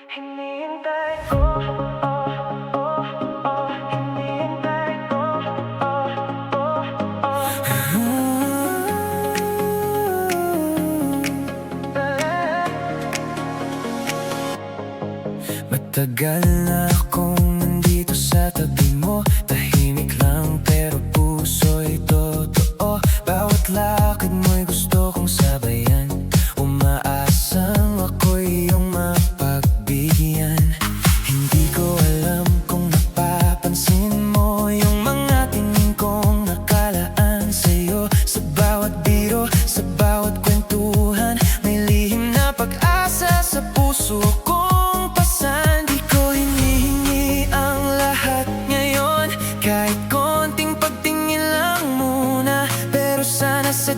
Hinihintay ko, hinihintay ko, Matagal na akong nandito sa tabi mo. Tahimik lang pero puso'y totoo. Bawat lakad mo'y gusto kong sabayan. Umaasang ako'y iyong mapagbigyan. Hindi ko alam kung napapansin mo yung mga tingin kong nakalaan sa'yo. Sa bawat biro, sa bawat kwentuhan, may lihim na pag-asa sa puso kong pasan. Di ko hinihingi ang lahat ngayon, kahit konting pagtingin lang muna. Pero sana sa